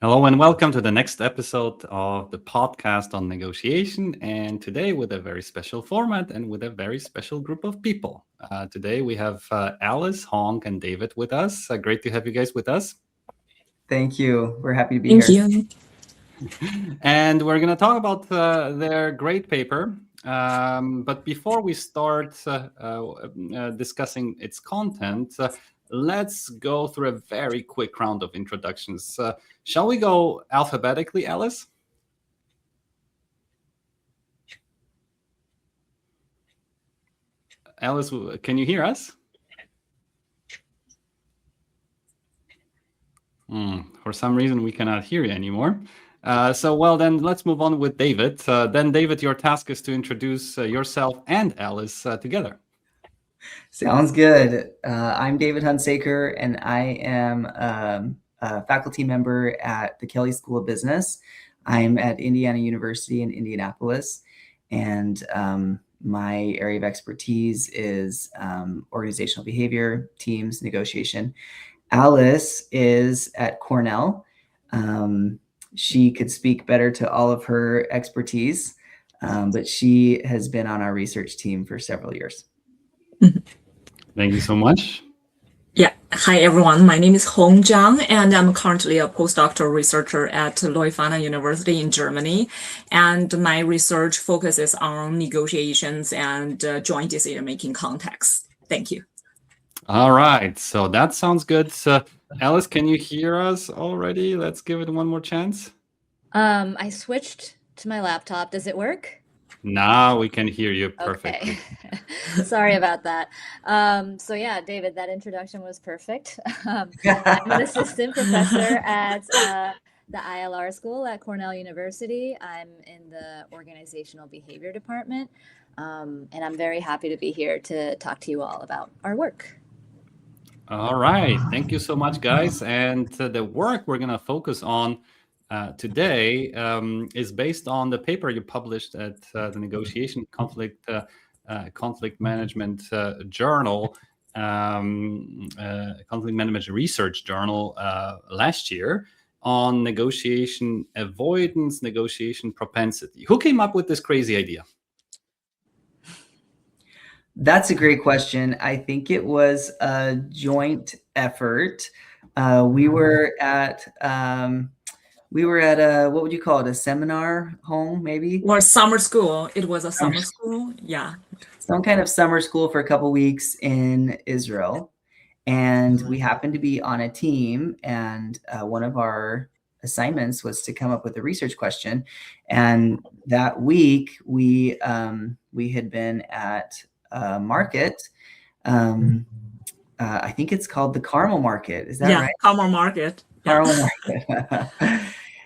Hello and welcome to the next episode of the podcast on negotiation. And today, with a very special format and with a very special group of people. Today, we have Alice, Hong, and David with us. Great to have you guys with us. Thank you. We're happy to be Thank here. you. And we're going to talk about their great paper. But before we start discussing its content, let's go through a very quick round of introductions. Shall we go alphabetically, Alice? Alice, can you hear us? For some reason, we cannot hear you anymore. Then let's move on with David. Then, David, your task is to introduce yourself and Alice together. Sounds good. I'm David Hunsaker, and I am a faculty member at the Kelley School of Business. I'm at Indiana University in Indianapolis, and my area of expertise is organizational behavior, teams, negotiation. Alice is at Cornell. She could speak better to all of her expertise, but she has been on our research team for several years. Thank you so much. Yeah. Hi, everyone. My name is Zhang, and I'm currently a postdoctoral researcher at Leuphana University in Germany. And my research focuses on negotiations and joint decision-making contexts. Thank you. All right. So that sounds good. Alice, can you hear us already? Let's give it one more chance. I switched to my laptop. Does it work? Now we can hear you perfectly. Okay. Sorry about that. David, that introduction was perfect. I'm an assistant professor at the ILR school at Cornell University. I'm in the organizational behavior department, and I'm very happy to be here to talk to you all about our work. All right. Thank you so much, guys. And the work we're going to focus on today is based on the paper you published at the Negotiation Conflict Management Journal, Conflict Management Research Journal last year on negotiation avoidance, negotiation propensity. Who came up with this crazy idea? That's a great question. I think it was a joint effort. We were at a, what would you call it? A seminar home, maybe? Or summer school. It was a summer school. Yeah. Some kind of summer school for a couple weeks in Israel. And we happened to be on a team, and one of our assignments was to come up with a research question. And that week we had been at a market. I think it's called the Carmel Market. Is that right? Carmel Market. Carmel Market.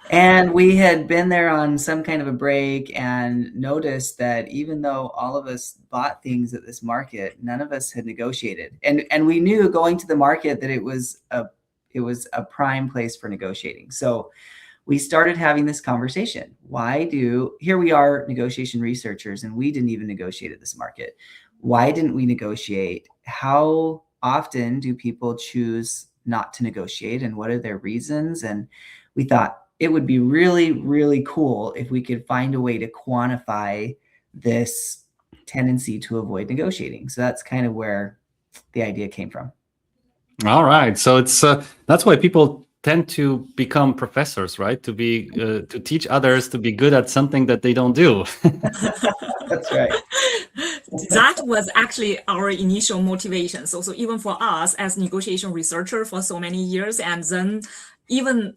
And we had been there on some kind of a break and noticed that even though all of us bought things at this market, none of us had negotiated. And we knew going to the market that it was a prime place for negotiating. So we started having this conversation. Here we are, negotiation researchers, and we didn't even negotiate at this market. Why didn't we negotiate? How often do people choose not to negotiate, and what are their reasons? And we thought it would be really, really cool if we could find a way to quantify this tendency to avoid negotiating. So that's kind of where the idea came from. All right. So it's that's why people tend to become professors, right? To teach others to be good at something that they don't do. That's right. That was actually our initial motivation. So even for us as negotiation researcher for so many years, and then even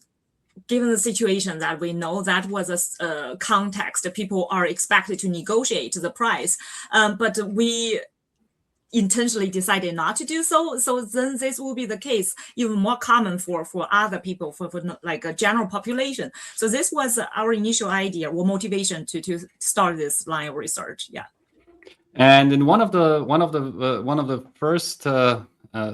given the situation that we know that was a context, people are expected to negotiate the price, but we intentionally decided not to do so. So then this will be the case even more common for other people, for like a general population. So this was our initial idea or motivation to start this line of research. Yeah. And in one of the first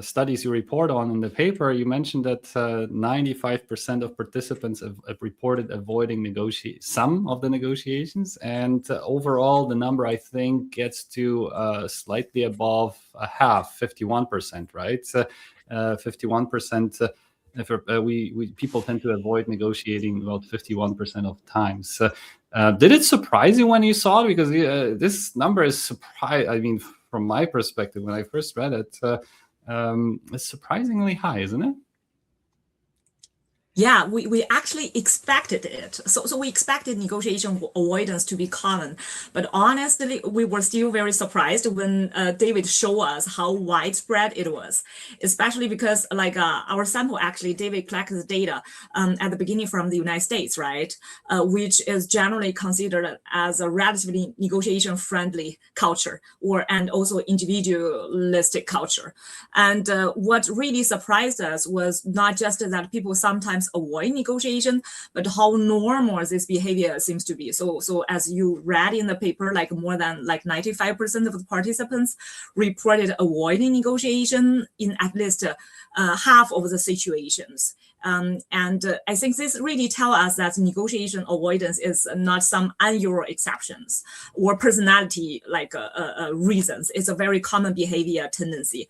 studies you report on in the paper, you mentioned that 95% of participants have reported avoiding some of the negotiations, and overall the number I think gets to slightly above half, 51%, right? 51% people tend to avoid negotiating about 51% of times. Did it surprise you when you saw it? Because this number is surprise. I mean, from my perspective, when I first read it, it's surprisingly high, isn't it? Yeah, we actually expected it. So we expected negotiation avoidance to be common. But honestly, we were still very surprised when David showed us how widespread it was, especially because like our sample, actually, David collected the data at the beginning from the United States, right? Which is generally considered as a relatively negotiation-friendly culture and also individualistic culture. And what really surprised us was not just that people sometimes avoid negotiation, but how normal this behavior seems to be. So as you read in the paper, like more than like 95% of the participants reported avoiding negotiation in at least half of the situations. And I think this really tells us that negotiation avoidance is not some unusual exceptions or personality like reasons. It's a very common behavior tendency.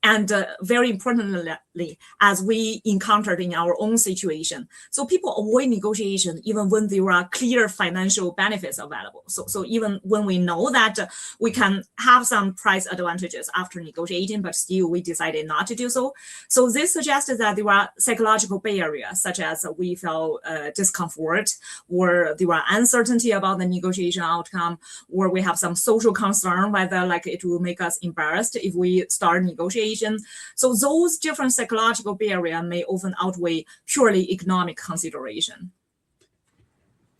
And very importantly, as we encountered in our own situation, so people avoid negotiation even when there are clear financial benefits available. So even when we know that we can have some price advantages after negotiating, but still we decided not to do so. So this suggested that there are psychological barriers, such as we felt discomfort, or there are uncertainty about the negotiation outcome, or we have some social concern whether like it will make us embarrassed if we start negotiating. So those different psychological barriers may often outweigh purely economic consideration.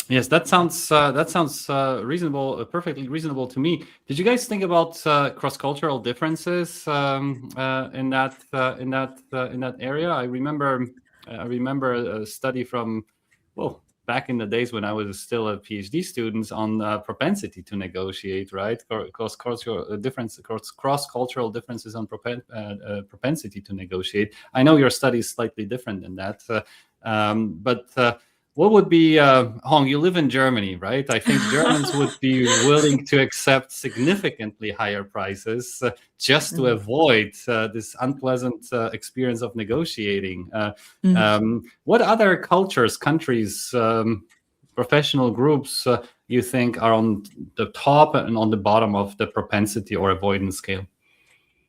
Yes, that sounds reasonable, perfectly reasonable to me. Did you guys think about cross-cultural differences in that area? I remember a study from back in the days when I was still a PhD student on propensity to negotiate, right? Cross-cultural differences on propensity to negotiate. I know your study is slightly different than that, but what would be, Hong, you live in Germany, right? I think Germans would be willing to accept significantly higher prices just to avoid this unpleasant experience of negotiating. What other cultures, countries, professional groups you think are on the top and on the bottom of the propensity or avoidance scale?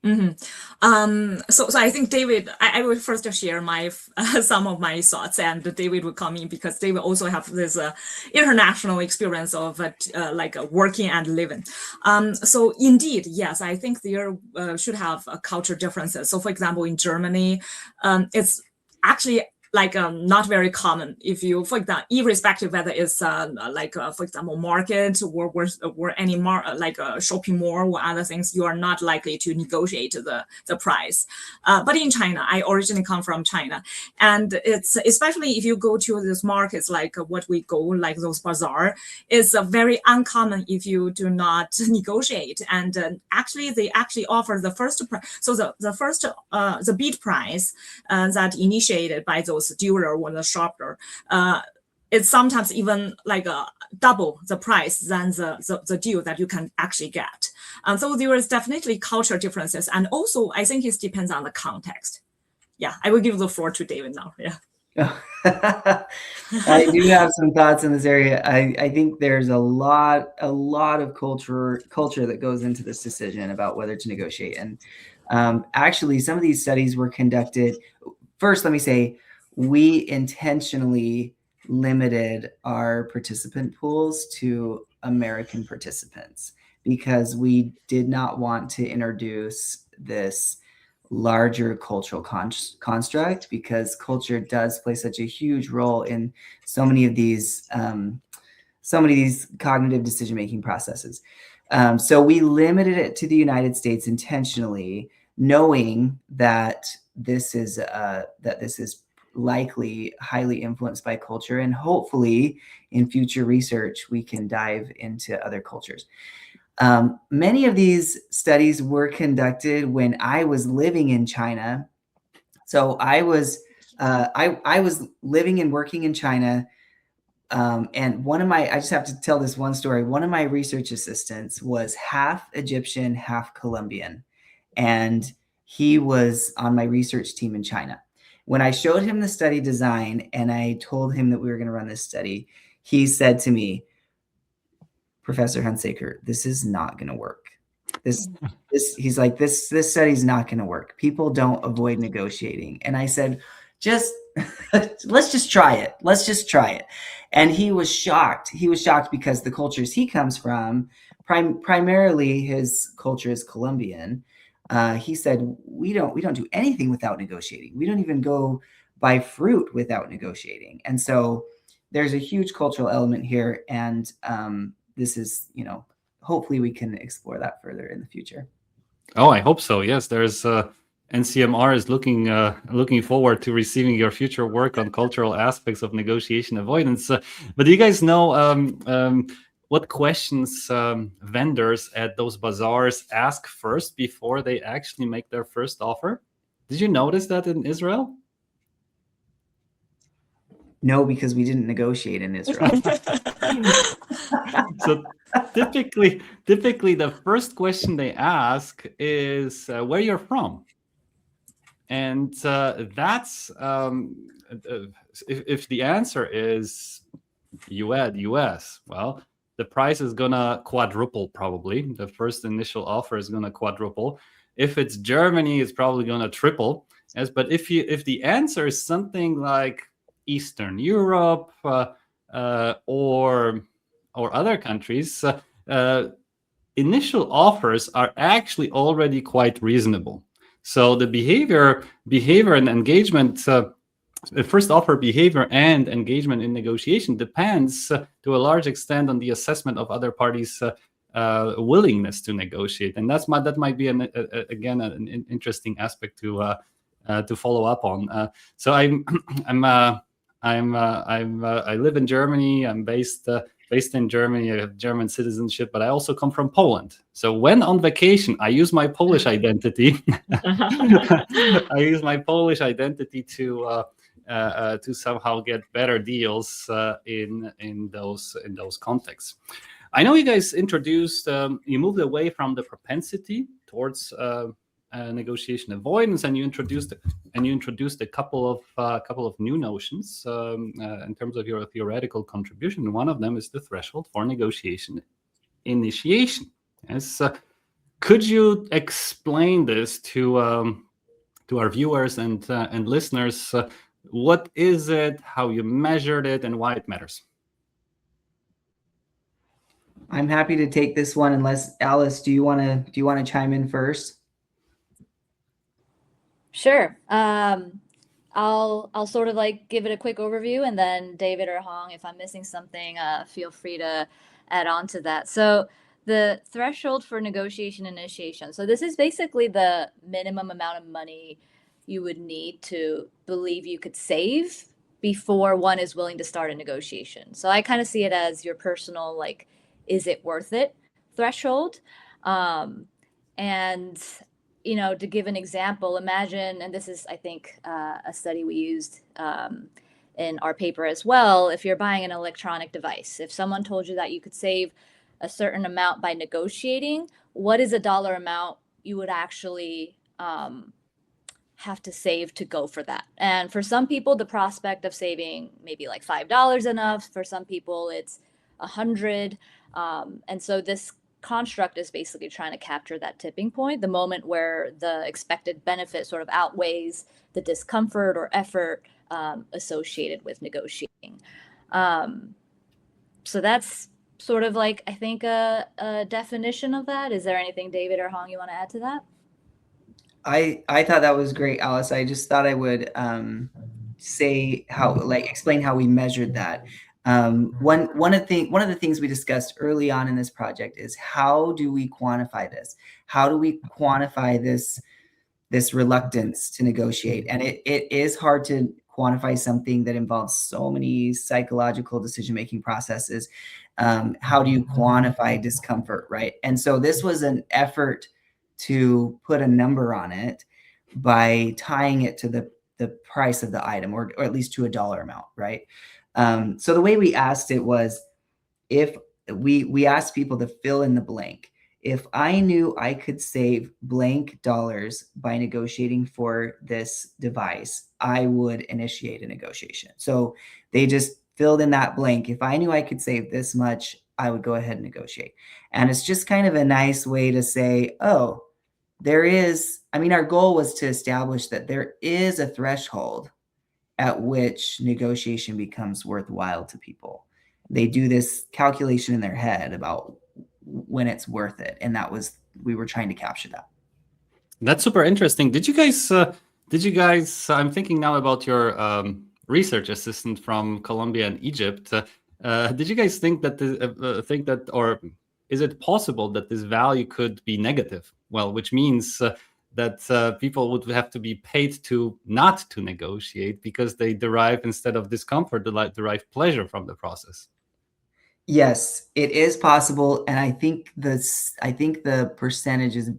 So I think David, I will first share my some of my thoughts, and David will come in because David also have this international experience of like working and living. So indeed, yes, I think there should have culture differences. So for example, in Germany, it's actually like not very common if you, for example, irrespective whether it's like for example market or any like a shopping mall or other things, you are not likely to negotiate the price. But in China, I originally come from China, and it's especially if you go to these markets like what we go like those bazaar, it's very uncommon if you do not negotiate. And actually they actually offer the first price. So the first the bid price that initiated by those dealer or the shopper, it's sometimes even like double the price than the deal that you can actually get. And so there is definitely cultural differences, and also I think it depends on the context. Yeah, I will give the floor to David now. Yeah. I do have some thoughts in this area. I think there's a lot of culture that goes into this decision about whether to negotiate. And actually, some of these studies were conducted. First, let me say, we intentionally limited our participant pools to American participants because we did not want to introduce this larger cultural construct, because culture does play such a huge role in so many of these cognitive decision-making processes. So we limited it to the United States intentionally, knowing that this is likely highly influenced by culture, and hopefully in future research we can dive into other cultures. Many of these studies were conducted when I was living in China. So I was living and working in China, and I just have to tell this one story. One of my research assistants was half Egyptian, half Colombian, and he was on my research team in China. When I showed him the study design and I told him that we were going to run this study, he said to me, Professor Hunsaker, this is not going to work. He's like, this study's not going to work. People don't avoid negotiating. And I said, let's just try it. Let's just try it. And he was shocked. He was shocked because the cultures he comes from, primarily his culture is Colombian. He said, we don't do anything without negotiating. We don't even go buy fruit without negotiating. And so there's a huge cultural element here. And this is, hopefully we can explore that further in the future. Oh, I hope so. Yes, there's NCMR is looking forward to receiving your future work on cultural aspects of negotiation avoidance. But do you guys know what questions vendors at those bazaars ask first before they actually make their first offer? Did you notice that in Israel? No, because we didn't negotiate in Israel. So typically the first question they ask is where you're from. And that's if the answer is US, well, the price is gonna quadruple probably. The first initial offer is gonna quadruple. If it's Germany, it's probably gonna triple. Yes, but if the answer is something like Eastern Europe or other countries, initial offers are actually already quite reasonable. So the behavior and engagement, the first offer behavior and engagement in negotiation depends to a large extent on the assessment of other parties' willingness to negotiate, and that might be an interesting aspect to follow up on. So I live in Germany. I'm based in Germany. I have German citizenship, but I also come from Poland. So when on vacation, I use my Polish identity. I use my Polish identity to somehow get better deals in those contexts. I know you guys introduced. You moved away from the propensity towards negotiation avoidance, and you introduced a couple of new notions in terms of your theoretical contribution. One of them is the threshold for negotiation initiation. Yes, could you explain this to our viewers and listeners? What is it? How you measured it, and why it matters? I'm happy to take this one. Unless Alice, do you want to chime in first? Sure. I'll sort of like give it a quick overview, and then David or Hong, if I'm missing something, feel free to add on to that. So the threshold for negotiation initiation. So this is basically the minimum amount of money you would need to believe you could save before one is willing to start a negotiation. So I kind of see it as your personal, like, is it worth it threshold? And to give an example, imagine, and this is, I think, a study we used in our paper as well. If you're buying an electronic device, if someone told you that you could save a certain amount by negotiating, what is a dollar amount you would actually have to save to go for that? And for some people, the prospect of saving maybe like $5 enough. For some people, it's 100. And so this construct is basically trying to capture that tipping point, the moment where the expected benefit sort of outweighs the discomfort or effort associated with negotiating. So that's sort of like, I think, a definition of that. Is there anything, David or Hong, you want to add to that? I thought that was great, Alice. I just thought I would explain how we measured that. One of the things we discussed early on in this project is, how do we quantify this? How do we quantify this reluctance to negotiate? And it is hard to quantify something that involves so many psychological decision-making processes. How do you quantify discomfort, right? And so this was an effort to put a number on it by tying it to the price of the item, or at least to a dollar amount, right? So the way we asked it was, if we asked people to fill in the blank. if I knew I could save blank dollars by negotiating for this device, I would initiate a negotiation. So they just filled in that blank. If I knew I could save this much, I would go ahead and negotiate. And it's just kind of a nice way to say, oh, there is, I mean, our goal was to establish that there is a threshold at which negotiation becomes worthwhile to people. They do this calculation in their head about when it's worth it. And that was, we were trying to capture that. That's super interesting. Did you guys, I'm thinking now about your research assistant from Colombia and Egypt. Did you guys think that, or is it possible that this value could be negative? Well, which means that people would have to be paid to not to negotiate because they derive, instead of discomfort, derive pleasure from the process. Yes, it is possible, and I think the percentage is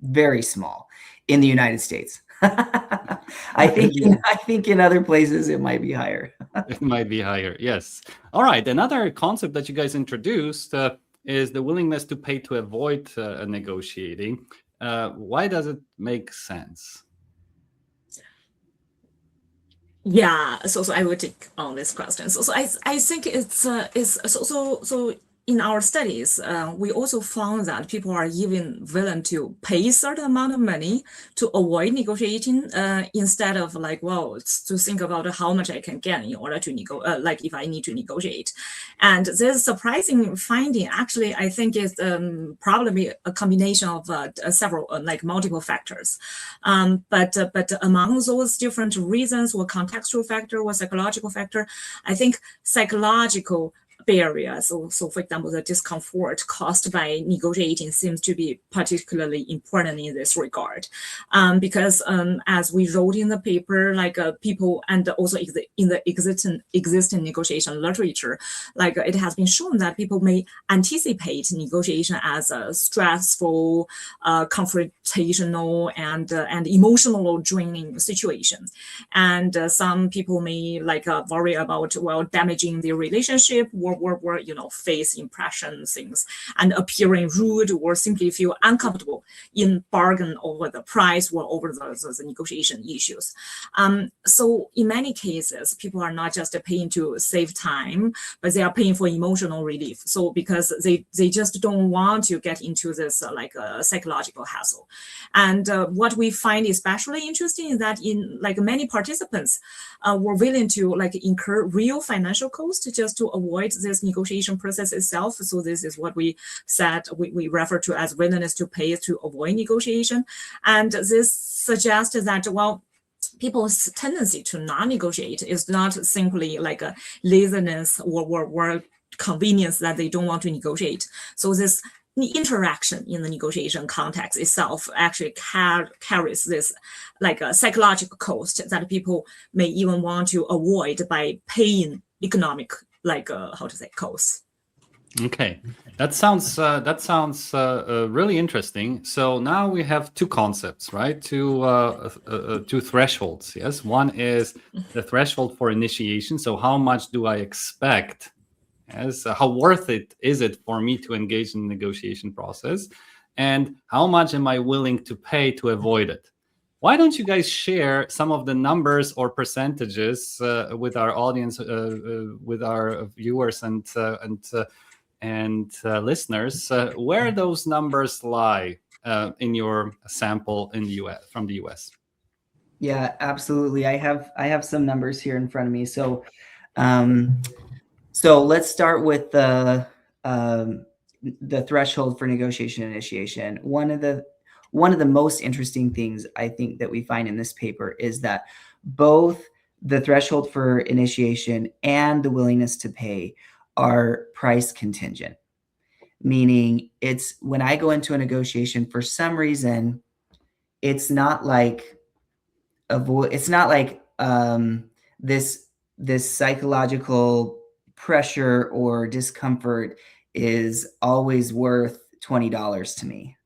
very small in the United States. I think in other places it might be higher. It might be higher, yes. All right, another concept that you guys introduced is the willingness to pay to avoid negotiating. Why does it make sense? Yeah, so I will take on this question. So I think it's so in our studies, we also found that people are even willing to pay a certain amount of money to avoid negotiating, instead of like, well, to think about how much I can get in order to like if I need to negotiate. And this surprising finding, actually, I think is probably a combination of several, like multiple factors. But among those different reasons, or contextual factor or psychological factor, I think psychological barriers. So for example, the discomfort caused by negotiating seems to be particularly important in this regard, because as we wrote in the paper, like people, and also in the existing negotiation literature, like it has been shown that people may anticipate negotiation as a stressful, confrontational, and emotional draining situation, and some people may like worry about, well, damaging their relationship, or face impression things, and appearing rude, or simply feel uncomfortable in bargain over the price or over the negotiation issues. So in many cases, people are not just paying to save time, but they are paying for emotional relief. So because they just don't want to get into this psychological hassle. And what we find especially interesting is that in like many participants were willing to like incur real financial cost just to avoid this negotiation process itself. So this is what we said, we refer to as willingness to pay to avoid negotiation. And this suggests that, well, people's tendency to non-negotiate is not simply like a laziness or convenience that they don't want to negotiate. So this interaction in the negotiation context itself actually carries this like a psychological cost that people may even want to avoid by paying economic costs. Okay, that sounds really interesting. So now we have two concepts, right? Two thresholds. Yes, one is the threshold for initiation. So how much do I expect? Yes, how worth it is it for me to engage in the negotiation process, and how much am I willing to pay to avoid it? Why don't you guys share some of the numbers or percentages with our audience, with our viewers and listeners, where those numbers lie in your sample in the US, from the US? Yeah, absolutely. I have some numbers here in front of me. So let's start with the threshold for negotiation initiation. One of the most interesting things I think that we find in this paper is that both the threshold for initiation and the willingness to pay are price contingent, meaning it's when I go into a negotiation, for some reason, it's not like this psychological pressure or discomfort is always worth $20 to me.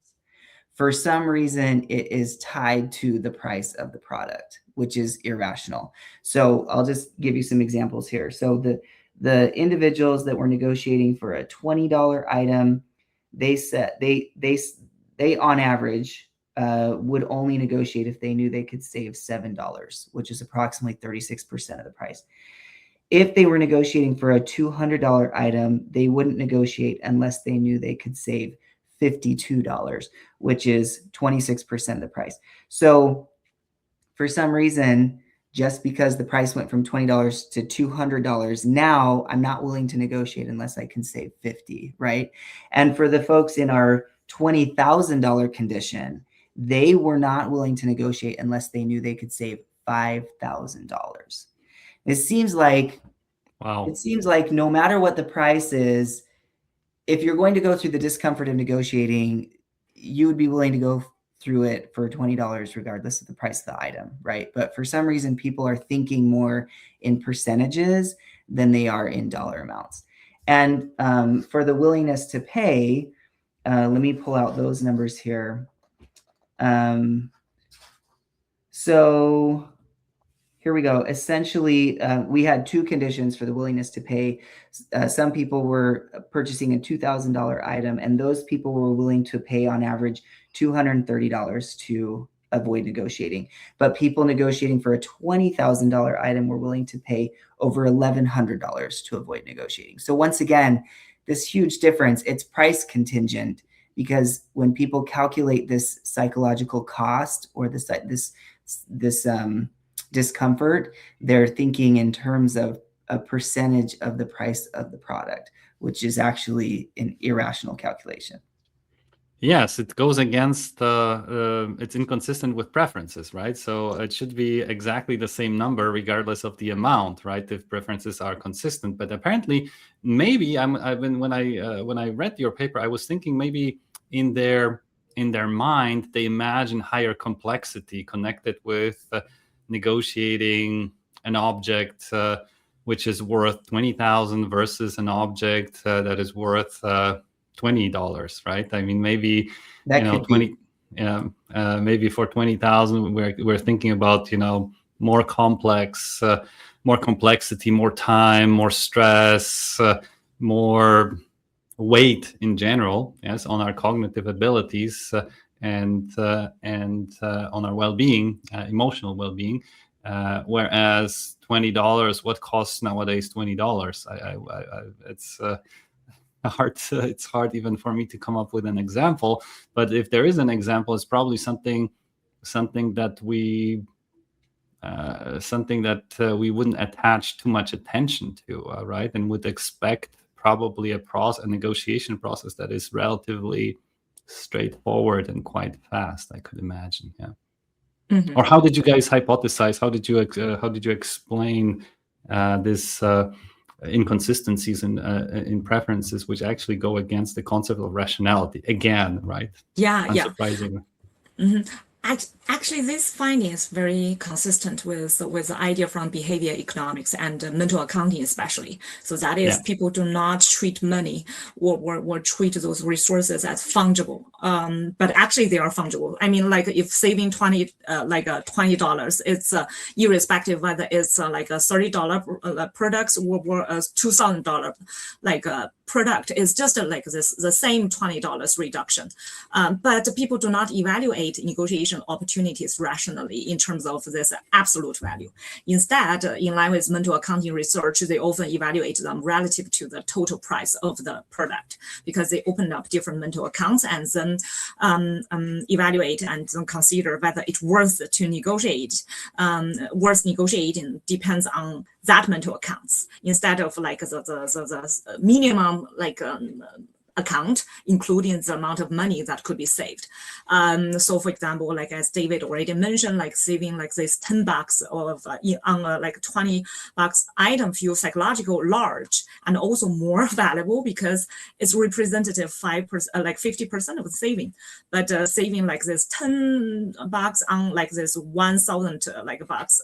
For some reason, it is tied to the price of the product, which is irrational. So I'll just give you some examples here. So the individuals that were negotiating for a $20 item, they said they on average would only negotiate if they knew they could save $7, which is approximately 36% of the price. If they were negotiating for a $200 item, they wouldn't negotiate unless they knew they could save $52, which is 26% of the price. So for some reason, just because the price went from $20 to $200, now I'm not willing to negotiate unless I can save $50, right? And for the folks in our $20,000 condition, they were not willing to negotiate unless they knew they could save $5,000. It seems like, Wow. it seems like no matter what the price is, if you're going to go through the discomfort of negotiating, you would be willing to go through it for $20 regardless of the price of the item, right? But for some reason, people are thinking more in percentages than they are in dollar amounts. And for the willingness to pay, let me pull out those numbers here. So here we go. Essentially, we had two conditions for the willingness to pay. Some people were purchasing a $2,000 item, and those people were willing to pay on average $230 to avoid negotiating. But people negotiating for a $20,000 item were willing to pay over $1,100 to avoid negotiating. So once again, this huge difference, it's price contingent, because when people calculate this psychological cost or this discomfort, they're thinking in terms of a percentage of the price of the product, which is actually an irrational calculation. Yes, it goes against it's inconsistent with preferences, right? So it should be exactly the same number regardless of the amount, right? If preferences are consistent. But apparently, maybe when I read your paper, I was thinking maybe in their mind they imagine higher complexity connected with negotiating an object which is worth $20,000 versus an object that is worth $20, right? I mean, maybe That you know, could 20. Maybe for 20,000, we're thinking about more complex, more complexity, more time, more stress, more weight in general, yes, on our cognitive abilities and on our well-being, emotional well-being. Whereas $20, what costs nowadays $20? It's hard even for me to come up with an example. But if there is an example, it's probably something that we wouldn't attach too much attention to, right? And would expect probably a negotiation process that is relatively straightforward and quite fast, I could imagine. Yeah. Mm-hmm. Or how did you guys hypothesize? How did you explain this inconsistencies in preferences, which actually go against the concept of rationality again, right? Yeah, unsurprisingly. Yeah. Mm-hmm. Actually, this finding is very consistent with the idea from behavior economics and mental accounting, especially. So that is, people do not treat money or treat those resources as fungible. But actually, they are fungible. I mean, like if saving $20, it's irrespective whether it's like a $30 products or a $2,000 product is just like the same $20 reduction. But people do not evaluate negotiation opportunities rationally in terms of this absolute value. Instead, in line with mental accounting research, they often evaluate them relative to the total price of the product, because they open up different mental accounts and then evaluate and then consider whether it's worth to negotiate. Worth negotiating depends on that mental accounts instead of like the minimum account, including the amount of money that could be saved. So for example, like as David already mentioned, like saving like this $10 on a like $20 item feels psychological large and also more valuable because it's representative 5%, like 50% of the saving. But saving like this $10 on like this 1,000 bucks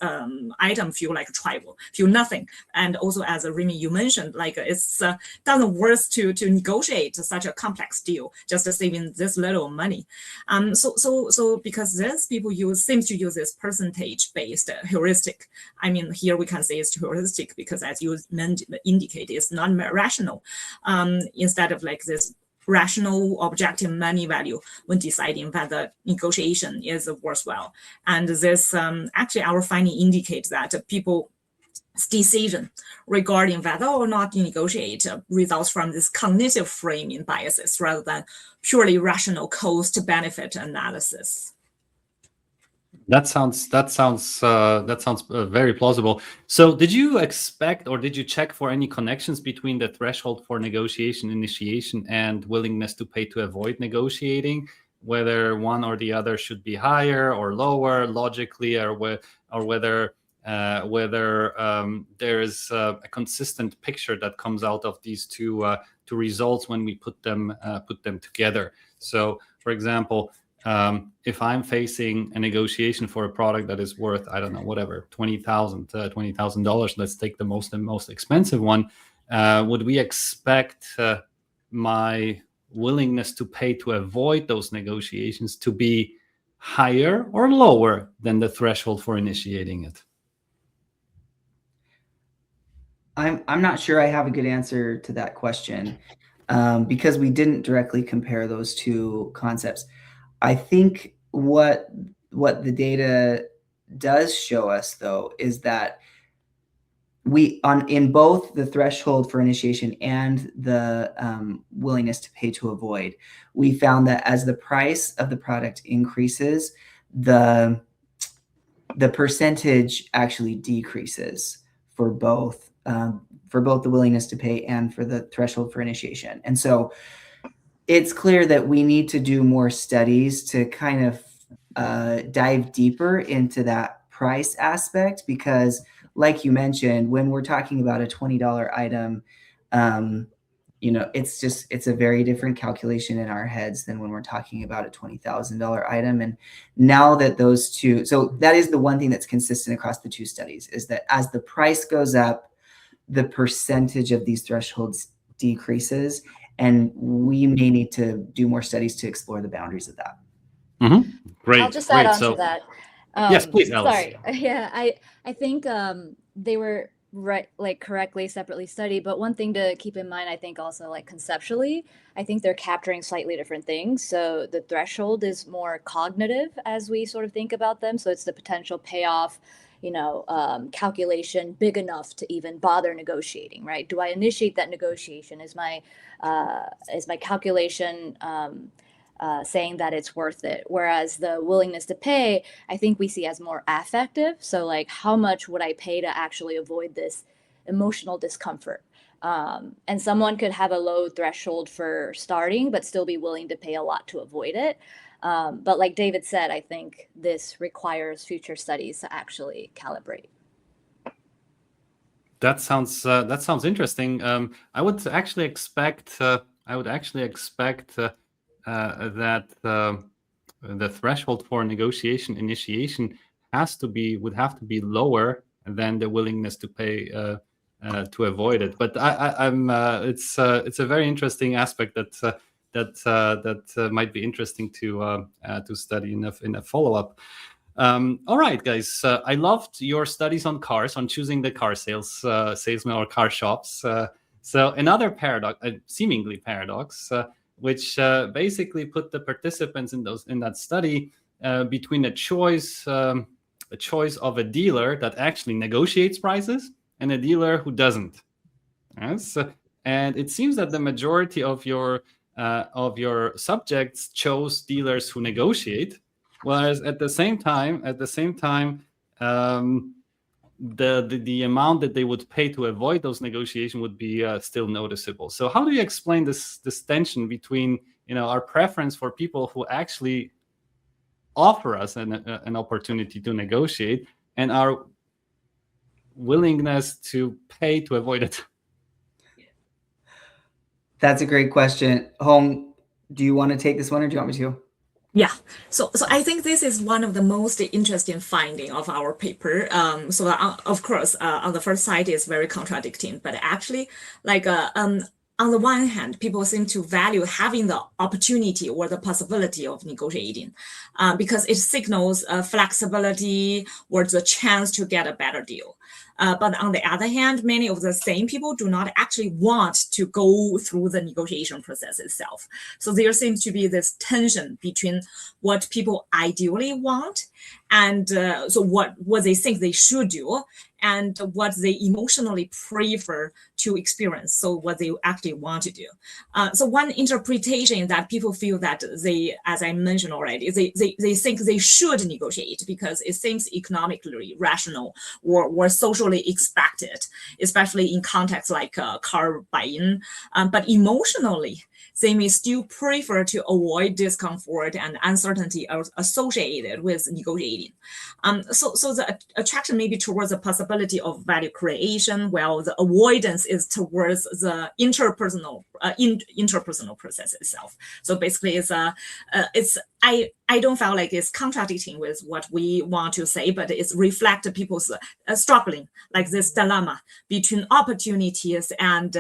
item feel like trivial, feel nothing. And also as Remy, you mentioned, like it's doesn't worth to negotiate such a complex deal, just saving this little money. So because these people seem to use this percentage-based heuristic. I mean, here we can say it's heuristic because, as you indicate, it's not rational. Instead of like this rational, objective money value when deciding whether negotiation is worthwhile. And this actually our finding indicates that people's decision regarding whether or not to negotiate results from this cognitive framing biases rather than purely rational cost-benefit analysis. That sounds very plausible. So did you expect, or did you check for any connections between the threshold for negotiation initiation and willingness to pay to avoid negotiating, whether one or the other should be higher or lower logically, or whether there is a consistent picture that comes out of these two results when we put them together? So, for example, if I'm facing a negotiation for a product that is worth, I don't know, whatever, $20,000, let's take the most expensive one, would we expect my willingness to pay to avoid those negotiations to be higher or lower than the threshold for initiating it? I'm not sure I have a good answer to that question, because we didn't directly compare those two concepts. I think what the data does show us, though, is that in both the threshold for initiation and the willingness to pay to avoid, we found that as the price of the product increases, the percentage actually decreases for both the willingness to pay and for the threshold for initiation. And so it's clear that we need to do more studies to kind of dive deeper into that price aspect, because like you mentioned, when we're talking about a $20 item, it's a very different calculation in our heads than when we're talking about a $20,000 item. And now that those two, so that is the one thing that's consistent across the two studies, is that as the price goes up, the percentage of these thresholds decreases. And we may need to do more studies to explore the boundaries of that. Mm-hmm. Great. I'll just add on to that. Yes, please, Alice. Sorry. Yeah, I think they were correctly separately studied, but one thing to keep in mind, I think also like conceptually, I think they're capturing slightly different things. So the threshold is more cognitive as we sort of think about them. So it's the potential payoff, calculation big enough to even bother negotiating, right? Do I initiate that negotiation? Is my calculation saying that it's worth it? Whereas the willingness to pay, I think we see as more affective. So like, how much would I pay to actually avoid this emotional discomfort? And someone could have a low threshold for starting, but still be willing to pay a lot to avoid it. But like David said, I think this requires future studies to actually calibrate. That sounds interesting. I would actually expect that the threshold for negotiation initiation would have to be lower than the willingness to pay to avoid it. But it's a very interesting aspect that might be interesting to study in a follow-up. All right, guys. I loved your studies on cars, on choosing the car salesman or car shops. So another paradox, seemingly paradox, which basically put the participants in that study between a choice of a dealer that actually negotiates prices and a dealer who doesn't. Yes? And it seems that the majority of your subjects chose dealers who negotiate, whereas at the same time, the amount that they would pay to avoid those negotiations would be still noticeable. So how do you explain this tension between our preference for people who actually offer us an opportunity to negotiate and our willingness to pay to avoid it? That's a great question. Hong, do you want to take this one, or do you want me to? Yeah, so I think this is one of the most interesting finding of our paper. Of course, on the first side, it's very contradicting, but actually, on the one hand, people seem to value having the opportunity or the possibility of negotiating because it signals flexibility or the chance to get a better deal. But on the other hand, many of the same people do not actually want to go through the negotiation process itself. So there seems to be this tension between what people ideally want and so what they think they should do and what they emotionally prefer to experience, so what they actually want to do. So one interpretation that people feel that they, as I mentioned already, they think they should negotiate because it seems economically rational or socially expected, especially in contexts like car buying. But emotionally, they may still prefer to avoid discomfort and uncertainty associated with negotiating. So the attraction may be towards the possibility of value creation, while the avoidance is towards the interpersonal process itself. So basically, I don't feel like it's contradicting with what we want to say, but it's reflect people's struggling, like this dilemma between opportunities and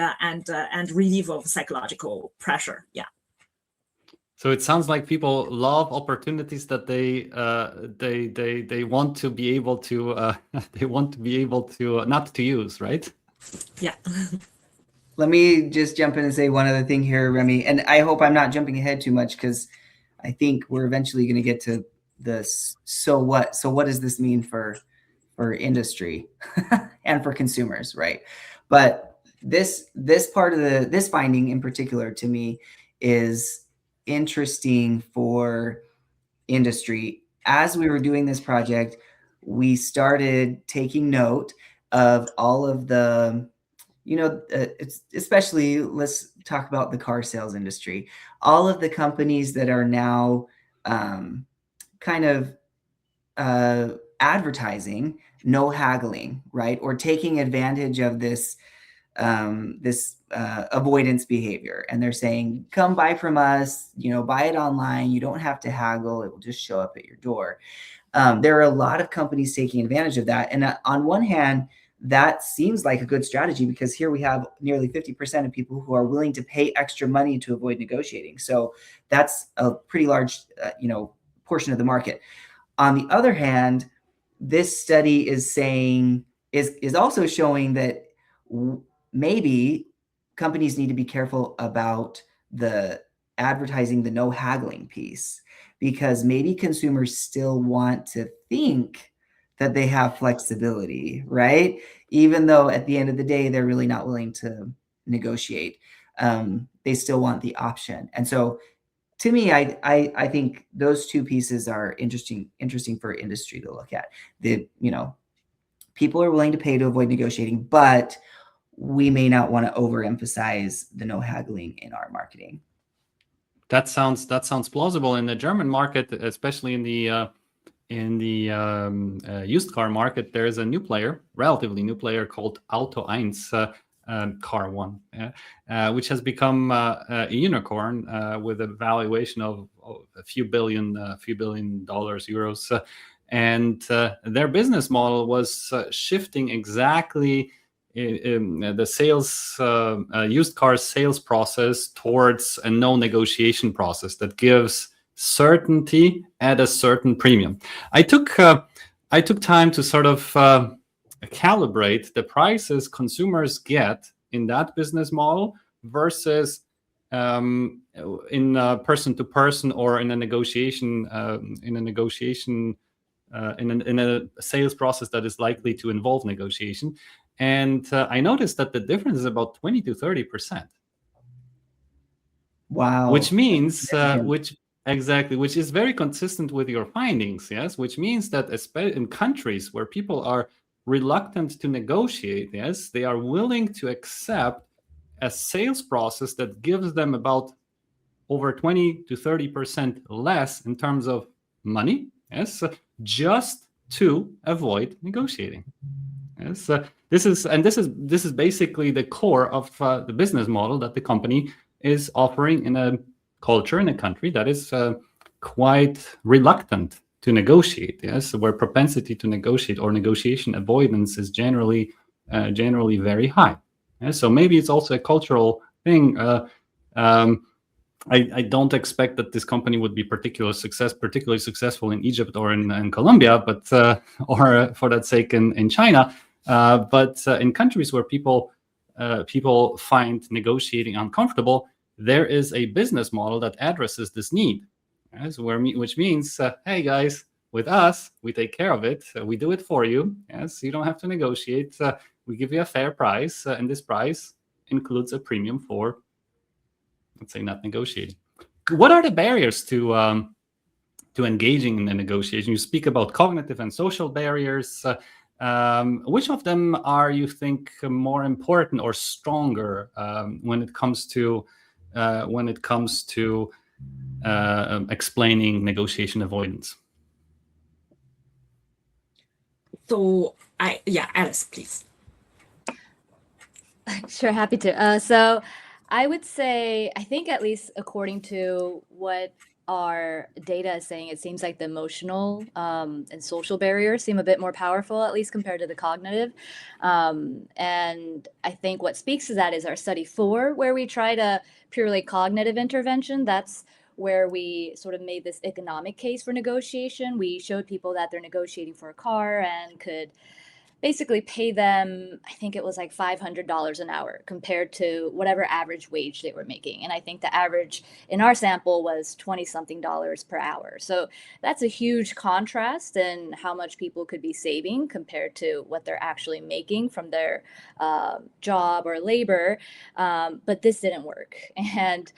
relief of psychological pressure. Yeah. So it sounds like people love opportunities that they want to be able to they want to be able to not to use, right? Yeah. Let me just jump in and say one other thing here, Remy, and I hope I'm not jumping ahead too much because I think we're eventually going to get to this. So what? So what does this mean for industry and for consumers, right? But this part of this finding in particular to me is interesting for industry. As we were doing this project, we started taking note of all of the, especially let's talk about the car sales industry, all of the companies that are now kind of advertising no haggling, right? Or taking advantage of this avoidance behavior. And they're saying, come buy from us, buy it online. You don't have to haggle. It will just show up at your door. There are a lot of companies taking advantage of that. And on one hand, that seems like a good strategy because here we have nearly 50% of people who are willing to pay extra money to avoid negotiating. So that's a pretty large, portion of the market. On the other hand, this study is saying is also showing that maybe companies need to be careful about the advertising the no haggling piece, because maybe consumers still want to think that they have flexibility, right? Even though at the end of the day, they're really not willing to negotiate. They still want the option. And so to me, I think those two pieces are interesting for industry to look at. People are willing to pay to avoid negotiating, but we may not want to overemphasize the no haggling in our marketing. That sounds plausible. In the German market, especially in the used car market, there is a relatively new player called Auto 1, Car 1, which has become a unicorn with a valuation of a few billion dollars, euros, and their business model was shifting exactly in the sales used car sales process towards a no negotiation process that gives certainty at a certain premium. I took time to sort of calibrate the prices consumers get in that business model versus in person to person or in a negotiation in a sales process that is likely to involve negotiation. And I noticed that the difference is about 20 to 30%. Wow. Which means, which is very consistent with your findings, yes? Which means that in countries where people are reluctant to negotiate, yes, they are willing to accept a sales process that gives them about over 20 to 30% less in terms of money, yes, just to avoid negotiating. Yes, this is basically the core of the business model that the company is offering in a culture, in a country that is quite reluctant to negotiate. Yes, where propensity to negotiate or negotiation avoidance is generally very high. Yes? So maybe it's also a cultural thing. I don't expect that this company would be particularly successful in Egypt or in Colombia, but or for that sake in China. But in countries where people find negotiating uncomfortable, there is a business model that addresses this need. Yes, which means, hey guys, with us, we take care of it. We do it for you. Yes, you don't have to negotiate. We give you a fair price, and this price includes a premium for, let's say, not negotiating. What are the barriers to engaging in a negotiation? You speak about cognitive and social barriers. Which of them are, you think, more important or stronger when it comes to explaining negotiation avoidance? So Alice, please. Sure, happy to. So I would say, I think at least according to what our data is saying, it seems like the emotional and social barriers seem a bit more powerful, at least compared to the cognitive. And I think what speaks to that is our study 4, where we tried a purely cognitive intervention. That's where we sort of made this economic case for negotiation. We showed people that they're negotiating for a car and could basically pay them, I think it was like $500 an hour compared to whatever average wage they were making. And I think the average in our sample was 20 something dollars per hour. So that's a huge contrast in how much people could be saving compared to what they're actually making from their job or labor. But this didn't work. And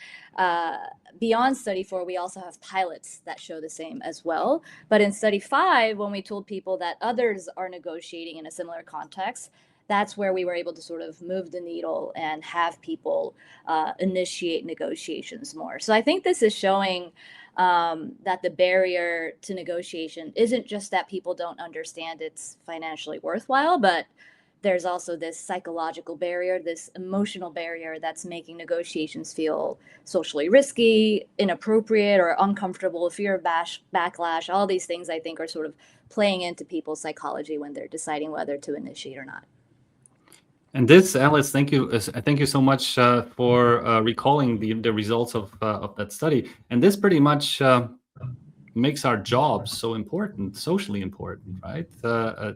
beyond study 4, we also have pilots that show the same as well. But in study 5, when we told people that others are negotiating in a similar context, that's where we were able to sort of move the needle and have people initiate negotiations more. So I think this is showing that the barrier to negotiation isn't just that people don't understand it's financially worthwhile, but there's also this psychological barrier, this emotional barrier that's making negotiations feel socially risky, inappropriate, or uncomfortable, fear of backlash. All these things, I think, are sort of playing into people's psychology when they're deciding whether to initiate or not. And this, Alice, thank you so much for recalling the results of that study. And this pretty much makes our jobs so important, socially important, right?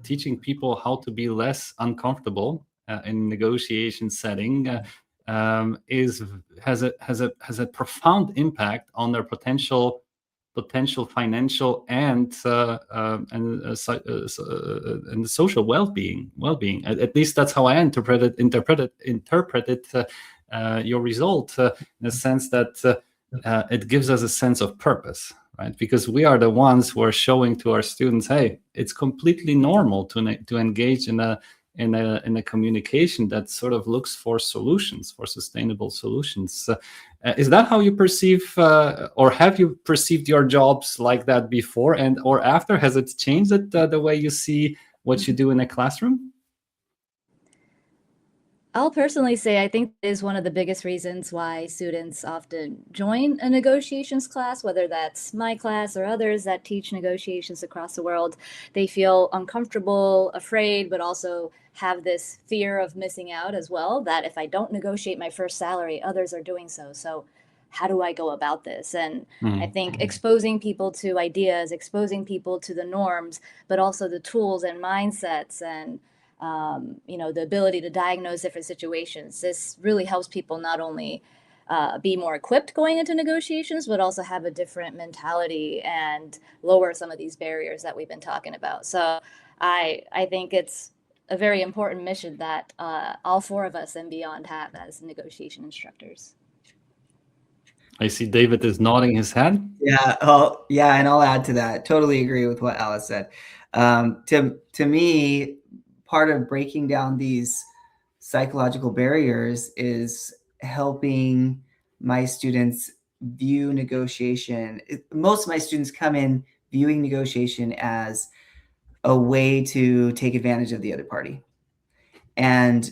Teaching people how to be less uncomfortable in negotiation setting has a profound impact on their potential financial and the social well-being. At least that's how I interpreted your result, in the sense that it gives us a sense of purpose, right? Because we are the ones who are showing to our students, hey, it's completely normal to engage in a communication that sort of looks for solutions, for sustainable solutions. Is that how you perceive, or have you perceived your jobs like that before and or after? Has it changed the way you see what you do in a classroom? I'll personally say I think it is one of the biggest reasons why students often join a negotiations class, whether that's my class or others that teach negotiations across the world. They feel uncomfortable, afraid, but also have this fear of missing out as well, that if I don't negotiate my first salary, others are doing so. So how do I go about this? And I think exposing people to ideas, exposing people to the norms, but also the tools and mindsets and the ability to diagnose different situations. This really helps people not only be more equipped going into negotiations, but also have a different mentality and lower some of these barriers that we've been talking about. So I think it's a very important mission that all 4 of us and beyond have as negotiation instructors. I see David is nodding his head. Yeah. Oh, yeah. And I'll add to that. Totally agree with what Alice said. To me, part of breaking down these psychological barriers is helping my students view negotiation. Most of my students come in viewing negotiation as a way to take advantage of the other party. And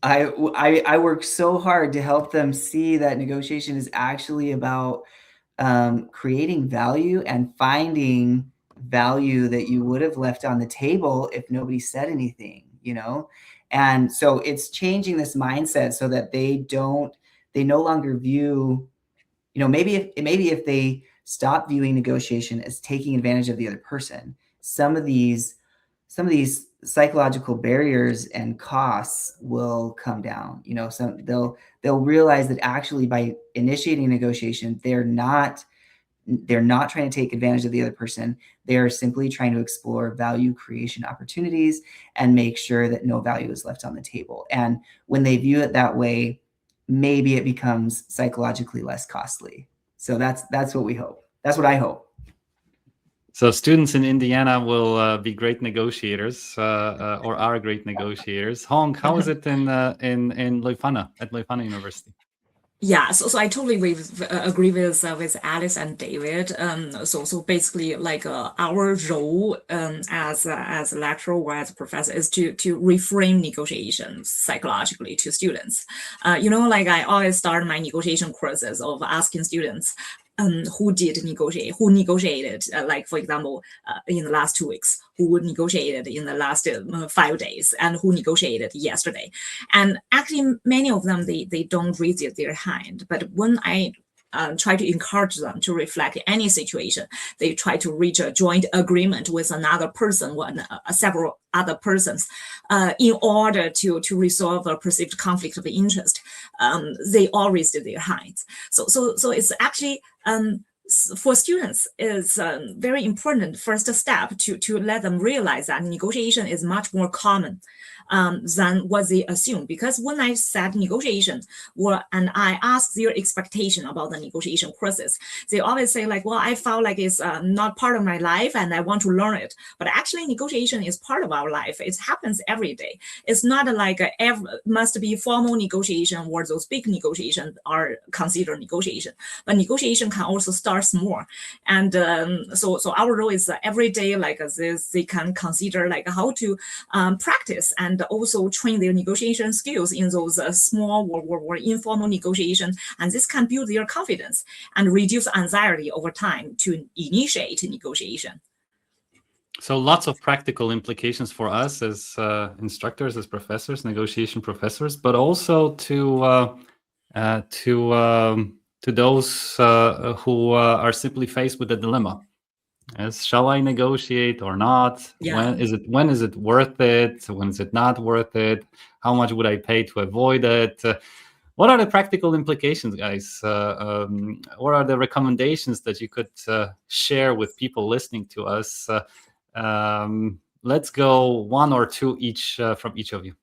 I work so hard to help them see that negotiation is actually about creating value and finding value that you would have left on the table if nobody said anything, And so it's changing this mindset so that they no longer view, maybe if they stop viewing negotiation as taking advantage of the other person, some of these psychological barriers and costs will come down. You know, so they'll realize that actually by initiating negotiation, they're not trying to take advantage of the other person. They're simply trying to explore value creation opportunities and make sure that no value is left on the table. And when they view it that way, maybe it becomes psychologically less costly. So that's what we hope. That's what I hope. So students in Indiana will be great negotiators, or are great negotiators. Hong, how is it in Leuphana, at Leuphana University? Yeah, so I totally agree with Alice and David. So basically, like our role as a lecturer or as a professor is to reframe negotiations psychologically to students. You know, like I always start my negotiation courses of asking students, who negotiated, like for example, in the last 2 weeks, who negotiated in the last 5 days, and who negotiated yesterday. And actually, many of them, they don't raise their hand. But when I try to encourage them to reflect any situation, they try to reach a joint agreement with another person or several other persons in order to resolve a perceived conflict of interest. They all raised their hands. So it's actually for students is very important first step to let them realize that negotiation is much more common than what they assume. Because when I said negotiation, and I ask their expectation about the negotiation process, they always say like, well, I felt like it's not part of my life and I want to learn it. But actually negotiation is part of our life. It happens every day. It's not like must be formal negotiation or those big negotiations are considered negotiation. But negotiation can also start small. And so our role is every day like this, they can consider like how to practice and also train their negotiation skills in those small or informal negotiation. And this can build their confidence and reduce anxiety over time to initiate negotiation. So lots of practical implications for us as instructors, as professors, negotiation professors, but also to those who are simply faced with a dilemma. As shall I negotiate or not? Yeah. When is it worth it? When is it not worth it? How much would I pay to avoid it? What are the practical implications, guys? What are the recommendations that you could share with people listening to us? Let's go one or two each from each of you.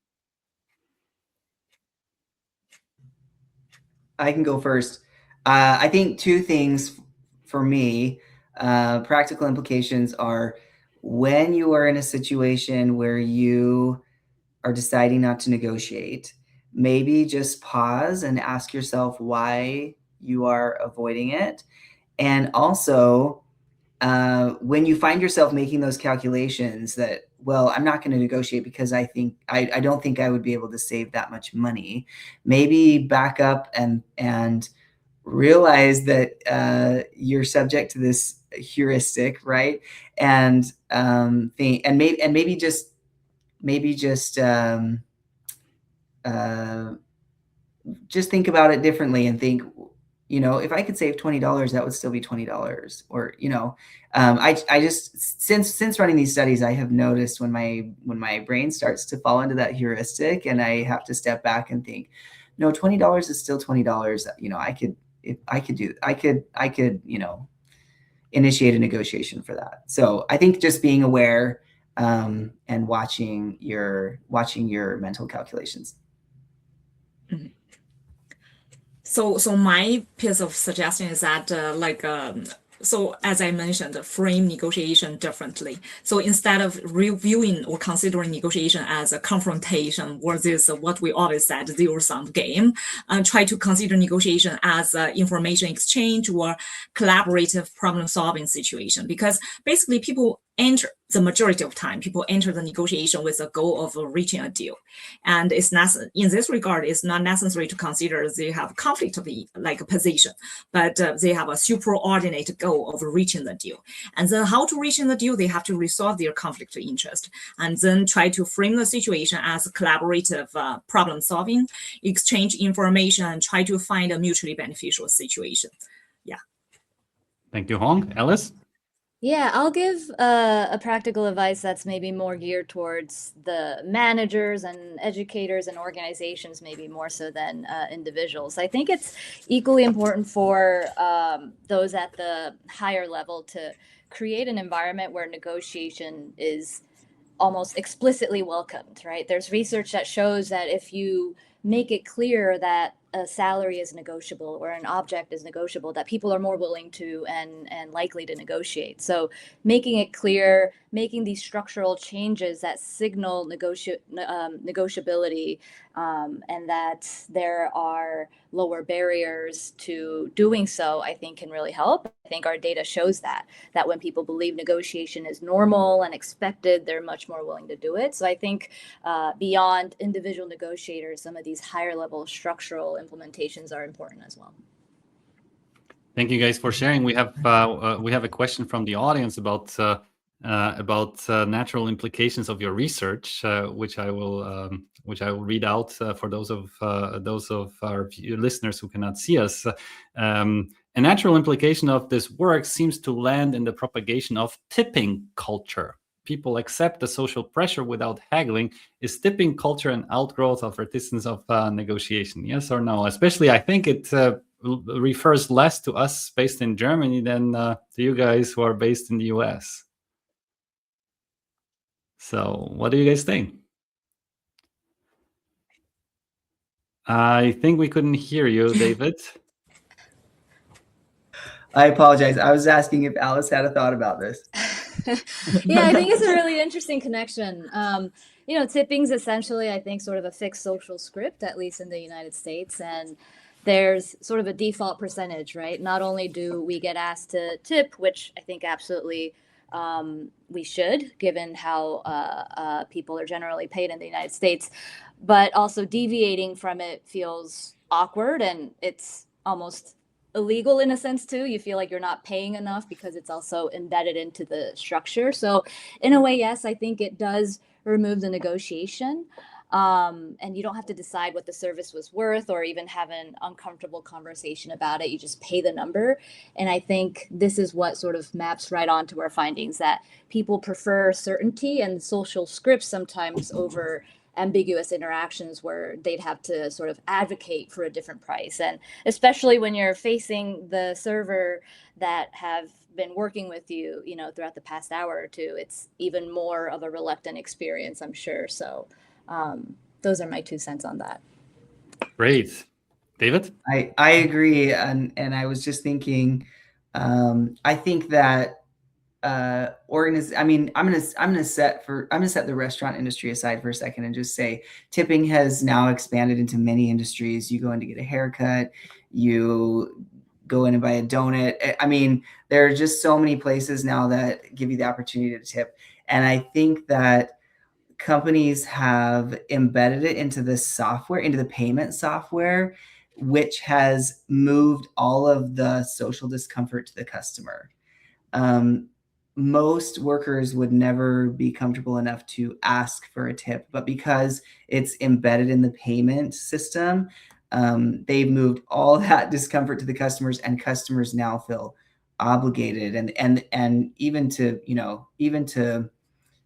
I can go first. I think two things for me. Practical implications are when you are in a situation where you are deciding not to negotiate, maybe just pause and ask yourself why you are avoiding it. And also, when you find yourself making those calculations that, well, I'm not going to negotiate because I don't think I would be able to save that much money, maybe back up and realize that you're subject to this heuristic, right? And maybe just think about it differently and think, you know, if I could save $20, that would still be $20. Or, you know, I just since running these studies, I have noticed when my brain starts to fall into that heuristic, and I have to step back and think, no, $20 is still $20. You know, I could, you know, initiate a negotiation for that. So I think just being aware and watching your mental calculations. Mm-hmm. So my piece of suggestion is that so as I mentioned, frame negotiation differently. So instead of reviewing or considering negotiation as a confrontation or this what we always said, zero-sum game, try to consider negotiation as information exchange or collaborative problem-solving situation. Because basically the majority of time, people enter the negotiation with the goal of reaching a deal. And it's not, in this regard, it's not necessary to consider they have conflict of like a position, but they have a superordinate goal of reaching the deal. And then how to reach the deal, they have to resolve their conflict of interest and then try to frame the situation as collaborative problem solving, exchange information, and try to find a mutually beneficial situation. Yeah. Thank you, Hong. Alice? Yeah, I'll give a practical advice that's maybe more geared towards the managers and educators and organizations, maybe more so than individuals. I think it's equally important for those at the higher level to create an environment where negotiation is almost explicitly welcomed, right? There's research that shows that if you make it clear that a salary is negotiable or an object is negotiable, that people are more willing to and likely to negotiate. So making it clear, making these structural changes that signal negotiability, and that there are lower barriers to doing so, I think can really help. I think our data shows that when people believe negotiation is normal and expected, they're much more willing to do it. So I think beyond individual negotiators, some of these higher level structural implementations are important as well. Thank you guys for sharing. We have a question from the audience about natural implications of your research, which I will read out for those of our listeners who cannot see us. A natural implication of this work seems to land in the propagation of tipping culture. People accept the social pressure without haggling. Is tipping culture an outgrowth of resistance of negotiation? Yes or no? Especially, I think it refers less to us based in Germany than to you guys who are based in the US. So what do you guys think? I think we couldn't hear you, David. I apologize. I was asking if Alice had a thought about this. Yeah, I think it's a really interesting connection. Tipping's essentially, I think, sort of a fixed social script, at least in the United States. And there's sort of a default percentage, right? Not only do we get asked to tip, which I think absolutely we should, given how people are generally paid in the United States, but also deviating from it feels awkward, and it's almost illegal in a sense too. You feel like you're not paying enough because it's also embedded into the structure. So in a way, yes, I think it does remove the negotiation. And you don't have to decide what the service was worth or even have an uncomfortable conversation about it. You just pay the number. And I think this is what sort of maps right onto our findings, that people prefer certainty and social scripts sometimes over ambiguous interactions where they'd have to sort of advocate for a different price. And especially when you're facing the server that have been working with you, throughout the past hour or two, it's even more of a reluctant experience, I'm sure. So those are my 2 cents on that. Great. David? I agree. And I was just thinking, I think that I'm gonna set the restaurant industry aside for a second and just say tipping has now expanded into many industries. You go in to get a haircut, you go in and buy a donut. I mean, there are just so many places now that give you the opportunity to tip. And I think that companies have embedded it into the software, into the payment software, which has moved all of the social discomfort to the customer. Most workers would never be comfortable enough to ask for a tip, but because it's embedded in the payment system, they've moved all that discomfort to the customers, and customers now feel obligated and even to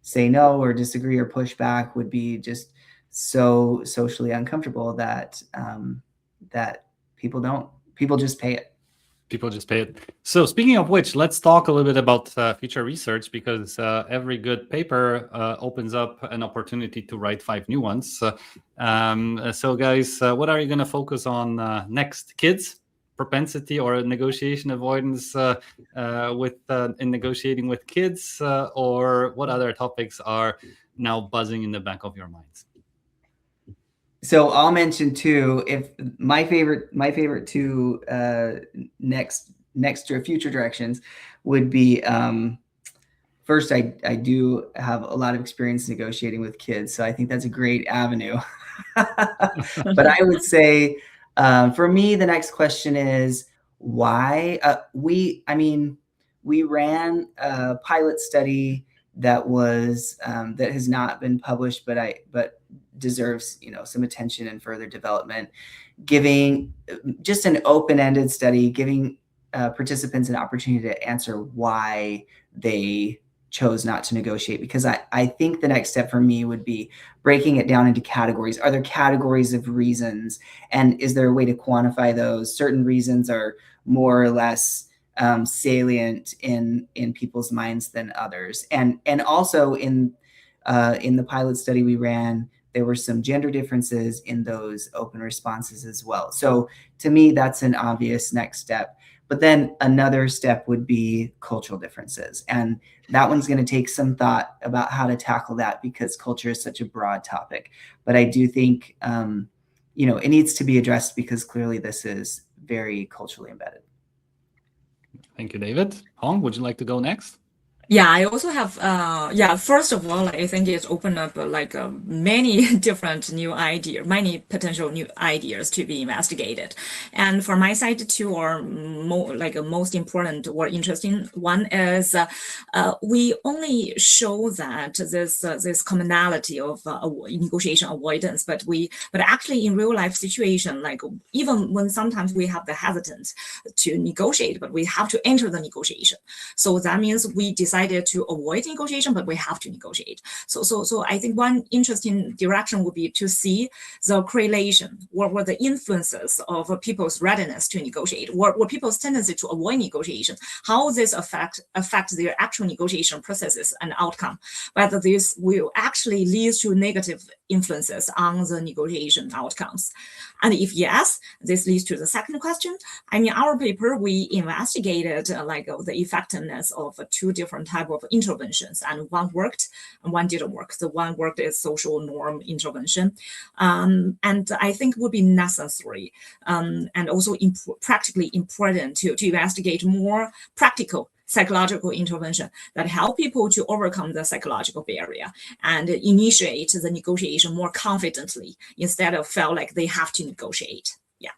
say no or disagree or push back would be just so socially uncomfortable that people just pay it. People just pay it. So speaking of which, let's talk a little bit about future research, because every good paper opens up an opportunity to write 5 new ones. So guys, what are you going to focus on next? Kids, propensity, or negotiation avoidance in negotiating with kids, or what other topics are now buzzing in the back of your minds? So I'll mention 2. If my favorite 2 next to future directions would be, first, I do have a lot of experience negotiating with kids, so I think that's a great avenue. But I would say, for me, the next question is why. We ran a pilot study that was that has not been published, but deserves some attention and further development, giving just an open-ended study, giving participants an opportunity to answer why they chose not to negotiate, because I think the next step for me would be breaking it down into categories. Are there categories of reasons, and is there a way to quantify those? Certain reasons are more or less salient in people's minds than others, and also in the pilot study we ran, there were some gender differences in those open responses as well. So to me, that's an obvious next step. But then another step would be cultural differences. And that one's going to take some thought about how to tackle that, because culture is such a broad topic. But I do think, it needs to be addressed, because clearly this is very culturally embedded. Thank you, David. Hong, would you like to go next? Yeah, I also have, first of all, I think it's opened up many different new ideas, many potential new ideas to be investigated. And for my side, two are most important or interesting. One is we only show that this commonality of negotiation avoidance, but actually in real life situation, like even when sometimes we have the hesitance to negotiate, but we have to enter the negotiation. So that means we decided to avoid negotiation, but we have to negotiate. So I think one interesting direction would be to see the correlation, what were the influences of people's readiness to negotiate, what were people's tendency to avoid negotiation, how this affect their actual negotiation processes and outcome, whether this will actually lead to negative influences on the negotiation outcomes. And if yes, this leads to the second question. I mean, our paper, we investigated the effectiveness of two different types of interventions, and one worked and one didn't work. The one worked is social norm intervention. And I think would be necessary and also practically important to investigate more practical psychological intervention that help people to overcome the psychological barrier and initiate the negotiation more confidently instead of feel like they have to negotiate. Yeah.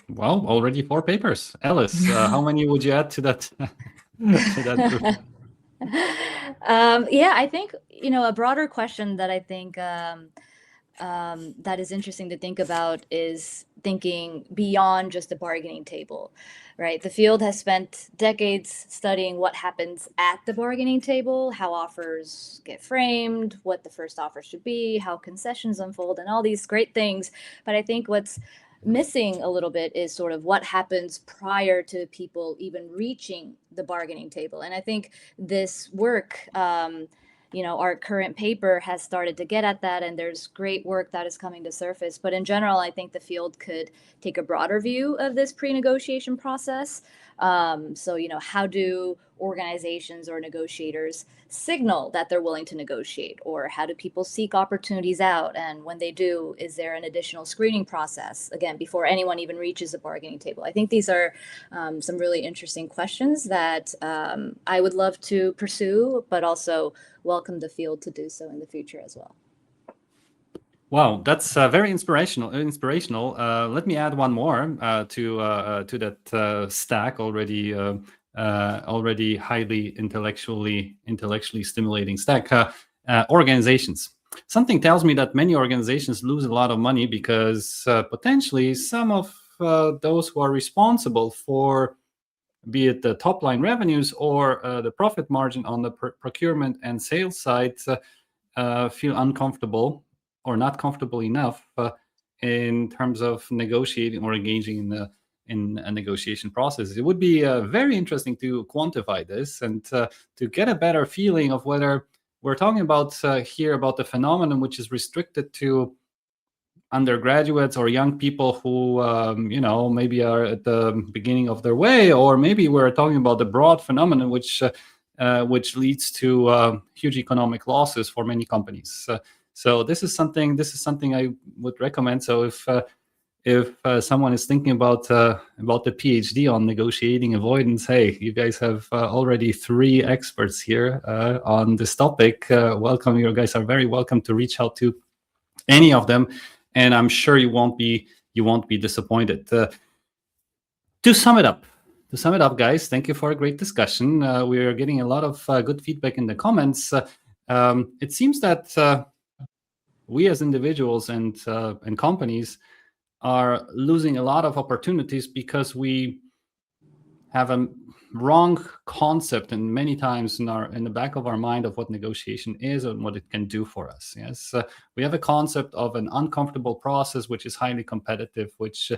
Well, already 4 papers. Alice, how many would you add to that, to that group? I think, a broader question that I think that is interesting to think about is thinking beyond just the bargaining table, right? The field has spent decades studying what happens at the bargaining table, how offers get framed, what the first offer should be, how concessions unfold, and all these great things. But I think what's missing a little bit is sort of what happens prior to people even reaching the bargaining table. And I think this work, our current paper has started to get at that, and there's great work that is coming to surface. But in general, I think the field could take a broader view of this pre-negotiation process. How do organizations or negotiators signal that they're willing to negotiate? Or how do people seek opportunities out? And when they do, is there an additional screening process, again, before anyone even reaches the bargaining table? I think these are some really interesting questions that I would love to pursue, but also welcome the field to do so in the future as well. Wow, that's very inspirational. Let me add one more to that stack already highly intellectually stimulating stack. Organizations. Something tells me that many organizations lose a lot of money because potentially some of those who are responsible for, be it the top line revenues or the profit margin on the procurement and sales side, feel uncomfortable or not comfortable enough in terms of negotiating or engaging in a negotiation process. It would be very interesting to quantify this and to get a better feeling of whether we're talking about here about the phenomenon which is restricted to undergraduates or young people who maybe are at the beginning of their way, or maybe we're talking about the broad phenomenon which leads to huge economic losses for many companies. So this is something I would recommend. So if someone is thinking about the PhD on negotiating avoidance, hey, you guys have already 3 experts here on this topic. Welcome. You guys are very welcome to reach out to any of them, and I'm sure you won't be disappointed. To sum it up, guys, thank you for a great discussion. We are getting a lot of good feedback in the comments. It seems that we as individuals and companies are losing a lot of opportunities because we have a wrong concept, and many times in the back of our mind, of what negotiation is and what it can do for us. Yes, we have a concept of an uncomfortable process which is highly competitive, which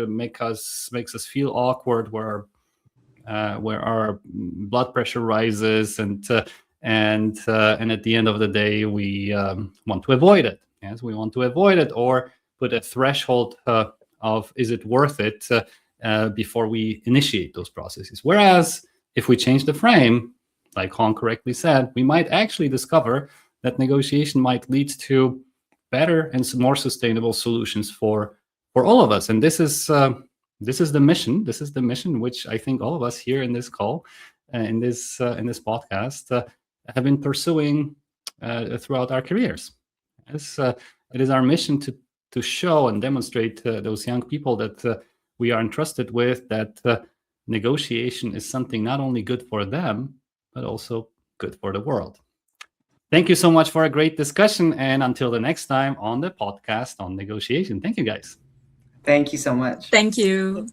makes us feel awkward, where our blood pressure rises, and at the end of the day, we want to avoid it. Yes, we want to avoid it, or put a threshold of, is it worth it, before we initiate those processes. Whereas if we change the frame, like Han correctly said, we might actually discover that negotiation might lead to better and more sustainable solutions for all of us. And this is the mission. This is the mission which I think all of us here in this call, in this podcast, have been pursuing throughout our careers. Yes, it is our mission to show and demonstrate those young people that we are entrusted with, that negotiation is something not only good for them, but also good for the world. Thank you so much for a great discussion, and until the next time on the podcast on negotiation. Thank you, guys. Thank you so much. Thank you.